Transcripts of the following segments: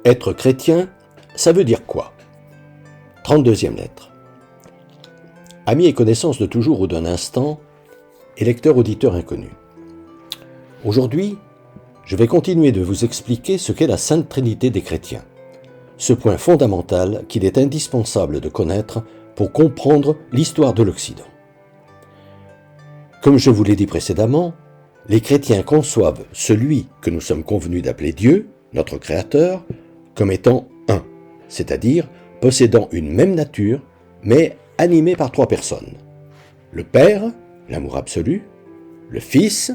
Être chrétien, ça veut dire quoi? 32e lettre. Amis et connaissances de toujours ou d'un instant, et lecteurs auditeurs inconnus. Aujourd'hui, je vais continuer de vous expliquer ce qu'est la Sainte Trinité des chrétiens. Ce point fondamental qu'il est indispensable de connaître pour comprendre l'histoire de l'Occident. Comme je vous l'ai dit précédemment, les chrétiens conçoivent celui que nous sommes convenus d'appeler Dieu, notre Créateur, comme étant un, c'est-à-dire possédant une même nature, mais animé par trois personnes. Le Père, l'amour absolu, le Fils,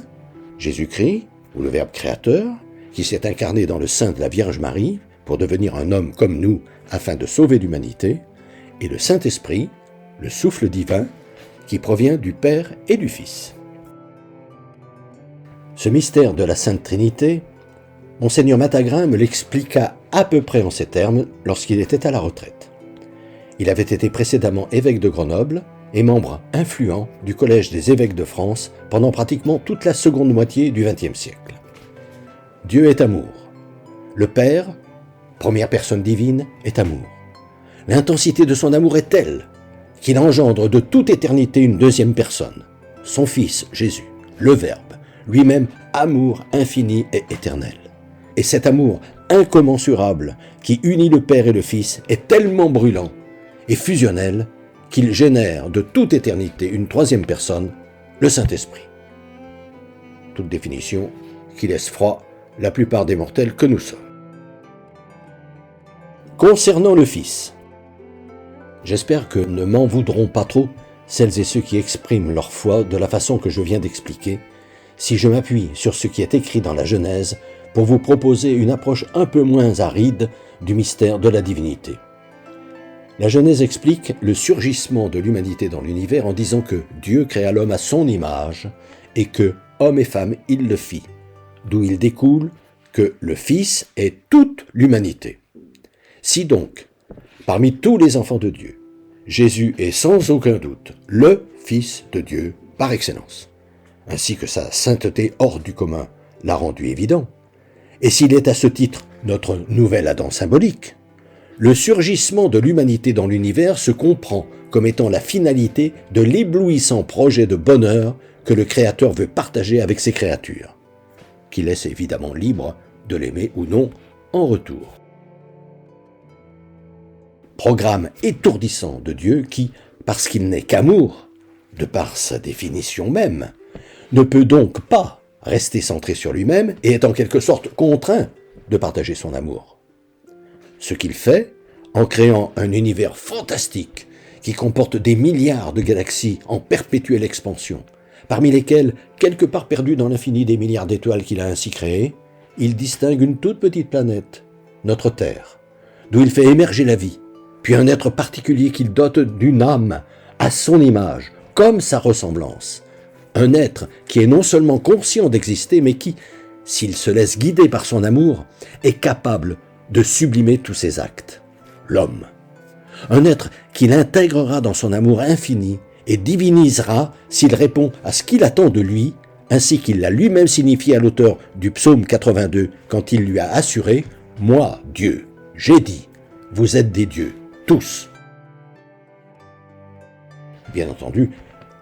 Jésus-Christ, ou le Verbe créateur, qui s'est incarné dans le sein de la Vierge Marie pour devenir un homme comme nous afin de sauver l'humanité, et le Saint-Esprit, le souffle divin, qui provient du Père et du Fils. Ce mystère de la Sainte Trinité, Monseigneur Matagrin me l'expliqua à peu près en ces termes lorsqu'il était à la retraite. Il avait été précédemment évêque de Grenoble et membre influent du Collège des évêques de France pendant pratiquement toute la seconde moitié du XXe siècle. Dieu est amour. Le Père, première personne divine, est amour. L'intensité de son amour est telle qu'il engendre de toute éternité une deuxième personne, son Fils Jésus, le Verbe, lui-même amour infini et éternel. Et cet amour incommensurable qui unit le Père et le Fils est tellement brûlant et fusionnel qu'il génère de toute éternité une troisième personne, le Saint-Esprit. Toute définition qui laisse froid la plupart des mortels que nous sommes. Concernant le Fils, j'espère que ne m'en voudront pas trop celles et ceux qui expriment leur foi de la façon que je viens d'expliquer, si je m'appuie sur ce qui est écrit dans la Genèse pour vous proposer une approche un peu moins aride du mystère de la divinité. La Genèse explique le surgissement de l'humanité dans l'univers en disant que Dieu créa l'homme à son image et que, homme et femme, il le fit, d'où il découle que le Fils est toute l'humanité. Si donc, parmi tous les enfants de Dieu, Jésus est sans aucun doute le Fils de Dieu par excellence, ainsi que sa sainteté hors du commun l'a rendu évident, et s'il est à ce titre notre nouvel Adam symbolique, le surgissement de l'humanité dans l'univers se comprend comme étant la finalité de l'éblouissant projet de bonheur que le Créateur veut partager avec ses créatures, qui laisse évidemment libre de l'aimer ou non en retour. Programme étourdissant de Dieu qui, parce qu'il n'est qu'amour, de par sa définition même, ne peut donc pas rester centré sur lui-même et est en quelque sorte contraint de partager son amour. Ce qu'il fait en créant un univers fantastique qui comporte des milliards de galaxies en perpétuelle expansion, parmi lesquelles, quelque part perdu dans l'infini des milliards d'étoiles qu'il a ainsi créées, il distingue une toute petite planète, notre Terre, d'où il fait émerger la vie, puis un être particulier qu'il dote d'une âme à son image, comme sa ressemblance. Un être qui est non seulement conscient d'exister, mais qui, s'il se laisse guider par son amour, est capable de sublimer tous ses actes. L'homme. Un être qu'il intégrera dans son amour infini et divinisera s'il répond à ce qu'il attend de lui, ainsi qu'il l'a lui-même signifié à l'auteur du psaume 82 quand il lui a assuré « Moi, Dieu, j'ai dit, vous êtes des dieux, tous ». Bien entendu,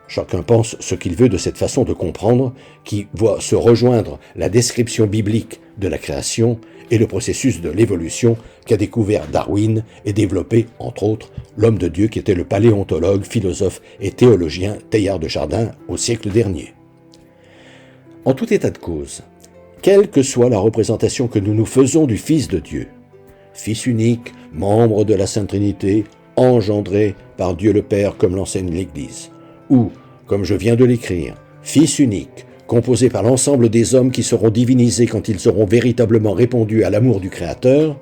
chacun pense ce qu'il veut de cette façon de comprendre qui voit se rejoindre la description biblique de la création et le processus de l'évolution qu'a découvert Darwin et développé, entre autres, l'homme de Dieu qui était le paléontologue, philosophe et théologien Teilhard de Chardin au siècle dernier. En tout état de cause, quelle que soit la représentation que nous nous faisons du Fils de Dieu, Fils unique, membre de la Sainte Trinité, engendré par Dieu le Père comme l'enseigne l'Église, ou, comme je viens de l'écrire, Fils unique, composé par l'ensemble des hommes qui seront divinisés quand ils auront véritablement répondu à l'amour du Créateur,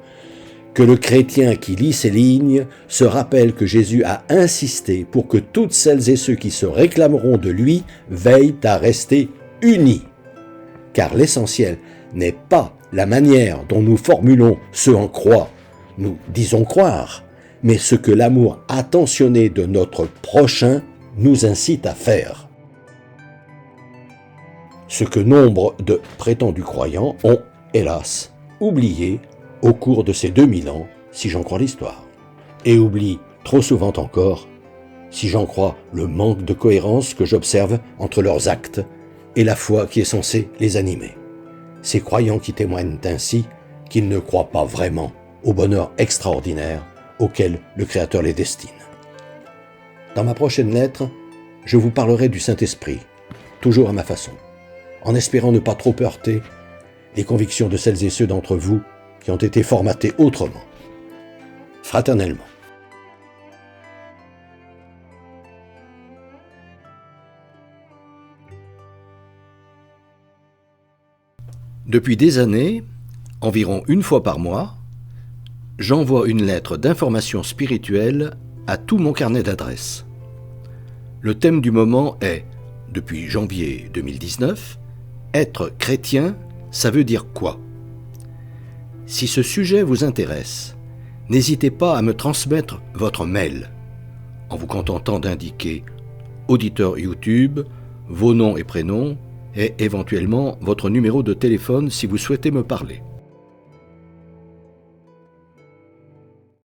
que le chrétien qui lit ces lignes se rappelle que Jésus a insisté pour que toutes celles et ceux qui se réclameront de lui veillent à rester unis. Car l'essentiel n'est pas la manière dont nous formulons ce en quoi nous disons croire, mais ce que l'amour attentionné de notre prochain nous incite à faire. Ce que nombre de prétendus croyants ont, hélas, oublié au cours de ces 2000 ans, si j'en crois l'histoire, et oublient trop souvent encore, si j'en crois le manque de cohérence que j'observe entre leurs actes et la foi qui est censée les animer. Ces croyants qui témoignent ainsi qu'ils ne croient pas vraiment au bonheur extraordinaire auquel le Créateur les destine. Dans ma prochaine lettre, je vous parlerai du Saint-Esprit, toujours à ma façon, en espérant ne pas trop heurter les convictions de celles et ceux d'entre vous qui ont été formatés autrement. Fraternellement. Depuis des années, environ une fois par mois, j'envoie une lettre d'information spirituelle à tout mon carnet d'adresses. Le thème du moment est, depuis janvier 2019, « Être chrétien, ça veut dire quoi ?» Si ce sujet vous intéresse, n'hésitez pas à me transmettre votre mail, en vous contentant d'indiquer « auditeur YouTube », vos noms et prénoms, et éventuellement votre numéro de téléphone si vous souhaitez me parler.